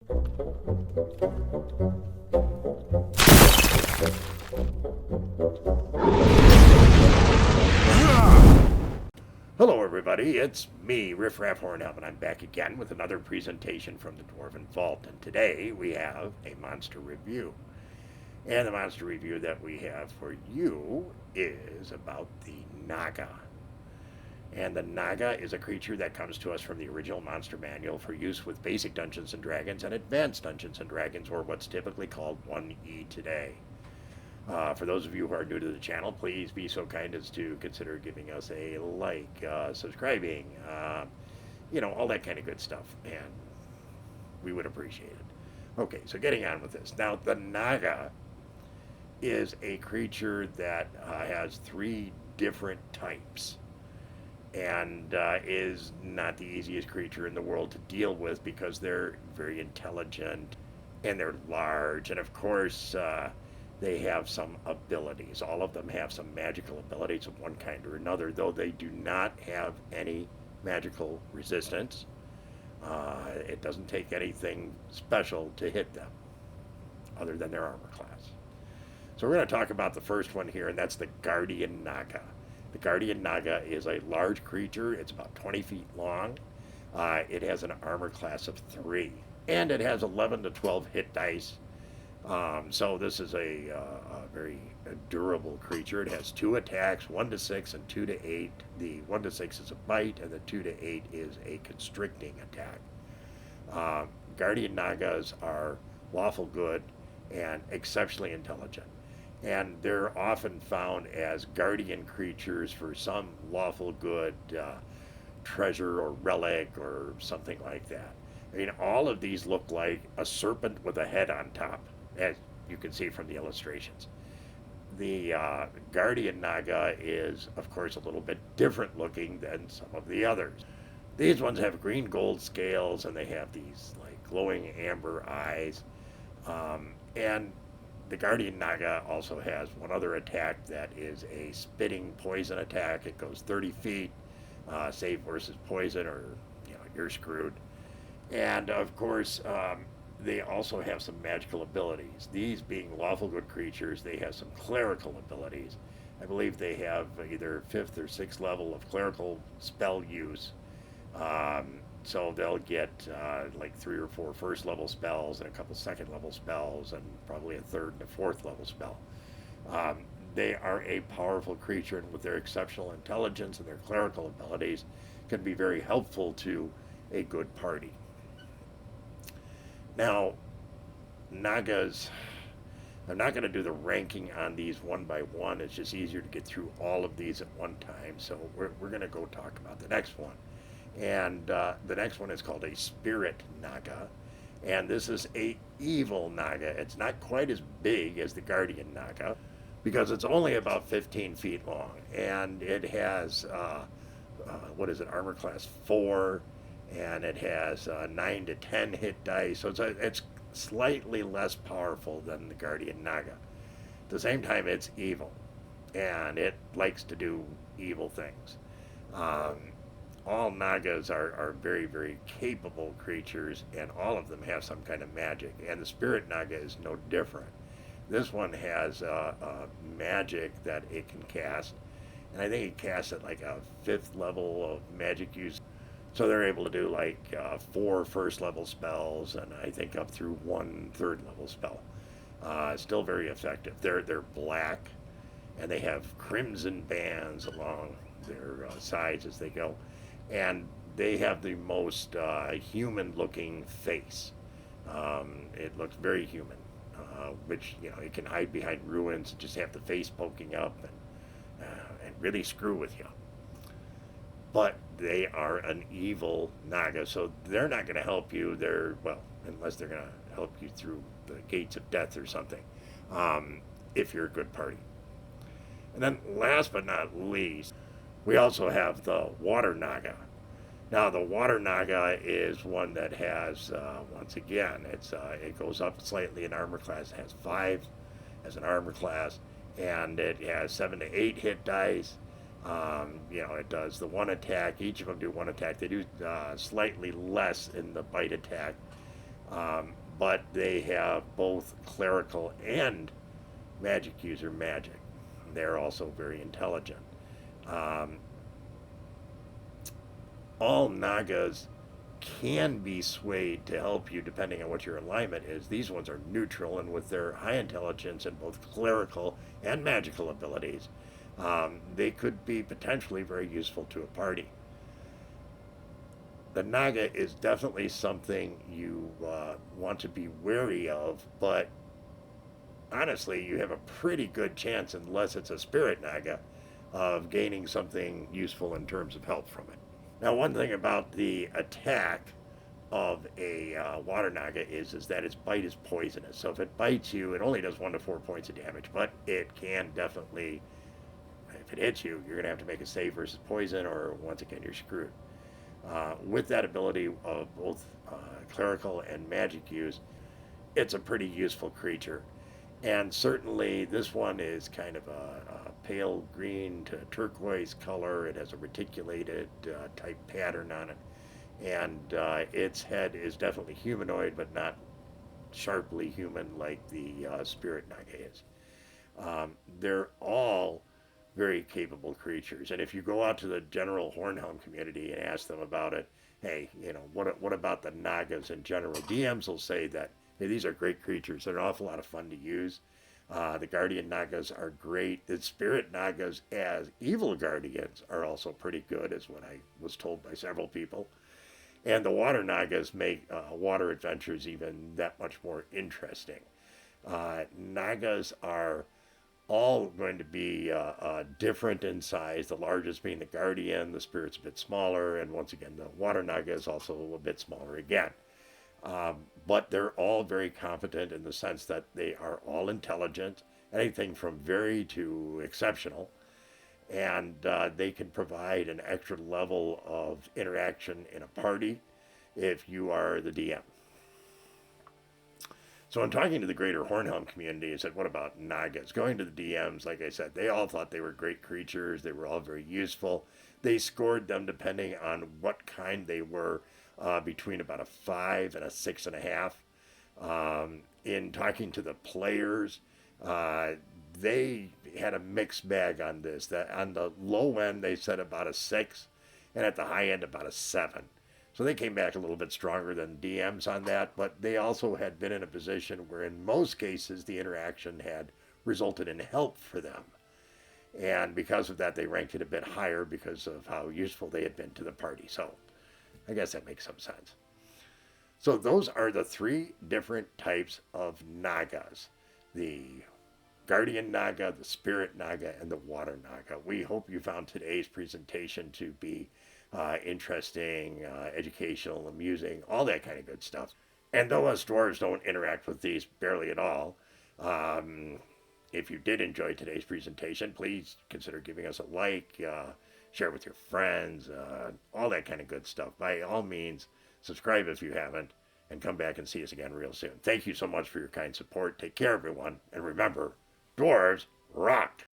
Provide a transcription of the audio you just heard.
Hello everybody, it's me, Riffraff Hornhelm, and I'm back again with another presentation from the Dwarven Vault. And today we have a monster review. And the monster review that we have for you is about the NAGA. And the NAGA is a creature that comes to us from the original monster manual for use with basic Dungeons & Dragons and advanced Dungeons & Dragons, or what's typically called 1E today. For those of you who are new to the channel, please be so kind as to consider giving us a like, subscribing, all that kind of good stuff, and we would appreciate it. Okay, so getting on with this. Now, the NAGA is a creature that has 3 different types, and is not the easiest creature in the world to deal with because they're very intelligent, and they're large, and of course, they have some abilities. All of them have some magical abilities of one kind or another, though they do not have any magical resistance. It doesn't take anything special to hit them, other than their armor class. So we're going to talk about the first one here, and that's the Guardian NAGA. The Guardian NAGA is a large creature. It's about 20 feet long. It has an armor class of 3, and it has 11 to 12 hit dice. So this is a very durable creature. It has 2 attacks, 1 to 6 and 2 to 8. The 1 to 6 is a bite, and the 2 to 8 is a constricting attack. Guardian Nagas are lawful good and exceptionally intelligent, and they're often found as guardian creatures for some lawful good treasure or relic or something like that. I mean, all of these look like a serpent with a head on top, as you can see from the illustrations. The Guardian NAGA is, of course, a little bit different looking than some of the others. These ones have green gold scales, and they have these like glowing amber eyes. And the Guardian NAGA also has one other attack that is a spitting poison attack. It goes 30 feet, save versus poison, or you're screwed. And of course, they also have some magical abilities. These being lawful good creatures, they have some clerical abilities. I believe they have either 5th or 6th level of clerical spell use. So they'll get like 3 or 4 first level spells and a couple second level spells and probably a 3rd and a 4th level spell. They are a powerful creature, and with their exceptional intelligence and their clerical abilities can be very helpful to a good party. Now, Nagas, I'm not going to do the ranking on these one by one. It's just easier to get through all of these at one time. So we're going to go talk about the next one. And the next one is called a Spirit NAGA. And this is a evil NAGA. It's not quite as big as the Guardian NAGA because it's only about 15 feet long. And it has, armor class 4. And it has 9 to 10 hit dice, so it's slightly less powerful than the Guardian NAGA. At the same time, it's evil, and it likes to do evil things. All Nagas are very, very capable creatures, and all of them have some kind of magic, and the Spirit NAGA is no different. This one has magic that it can cast, and I think it casts at like a 5th level of magic use. So they're able to do like 4 first level spells, and I think up through 1 3rd level spell. Still very effective. They're black, and they have crimson bands along their sides as they go, and they have the most human-looking face. It looks very human, which it can hide behind ruins and just have the face poking up and really screw with you. But they are an evil NAGA, so they're not going to help you. Unless they're going to help you through the gates of death or something, if you're a good party. And then last but not least, we also have the Water NAGA. Now, the Water NAGA is one that has, once again, it goes up slightly in armor class. It has 5 as an armor class, and it has 7 to 8 hit dice. It does the 1 attack. Each of them do 1 attack. They do slightly less in the bite attack. But they have both clerical and magic user magic. They're also very intelligent. Um, all Nagas can be swayed to help you depending on what your alignment is. These ones are neutral, and with their high intelligence and both clerical and magical abilities, they could be potentially very useful to a party. The Naga is definitely something you want to be wary of, but honestly, you have a pretty good chance, unless it's a spirit Naga, of gaining something useful in terms of help from it. Now, one thing about the attack of a water Naga is that its bite is poisonous. So if it bites you, it only does 1 to 4 points of damage, but it can definitely, if it hits you, you're going to have to make a save versus poison, or once again, you're screwed. With that ability of both clerical and magic use, it's a pretty useful creature. And certainly this one is kind of a pale green to turquoise color. It has a reticulated type pattern on it. And its head is definitely humanoid, but not sharply human like the spirit Naga is. They're all very capable creatures. And if you go out to the general Hornhelm community and ask them about it, hey, what about the Nagas in general? DMs will say that, hey, these are great creatures. They're an awful lot of fun to use. The Guardian Nagas are great. The Spirit Nagas as evil guardians are also pretty good, is what I was told by several people. And the Water Nagas make water adventures even that much more interesting. Nagas are all going to be different in size, the largest being the Guardian, the Spirit's a bit smaller, and once again, the Water Naga is also a bit smaller again. But they're all very competent in the sense that they are all intelligent, anything from very to exceptional, and they can provide an extra level of interaction in a party if you are the DM. So in talking to the greater Hornhelm community, I said, what about Nagas? Going to the DMs, like I said, they all thought they were great creatures. They were all very useful. They scored them depending on what kind they were, between about a 5 and a 6.5. In talking to the players, they had a mixed bag on this. That on the low end, they said about a 6, and at the high end, about a 7. So they came back a little bit stronger than DMs on that, but they also had been in a position where in most cases the interaction had resulted in help for them. And because of that, they ranked it a bit higher because of how useful they had been to the party. So I guess that makes some sense. So those are the 3 different types of Nagas. The Guardian Naga, the Spirit Naga, and the Water Naga. We hope you found today's presentation to be interesting, educational, amusing, all that kind of good stuff. And though us dwarves don't interact with these barely at all, if you did enjoy today's presentation, please consider giving us a like, share it with your friends, all that kind of good stuff. By all means, subscribe if you haven't, and come back and see us again real soon. Thank you so much for your kind support. Take care, everyone, and remember, dwarves rock!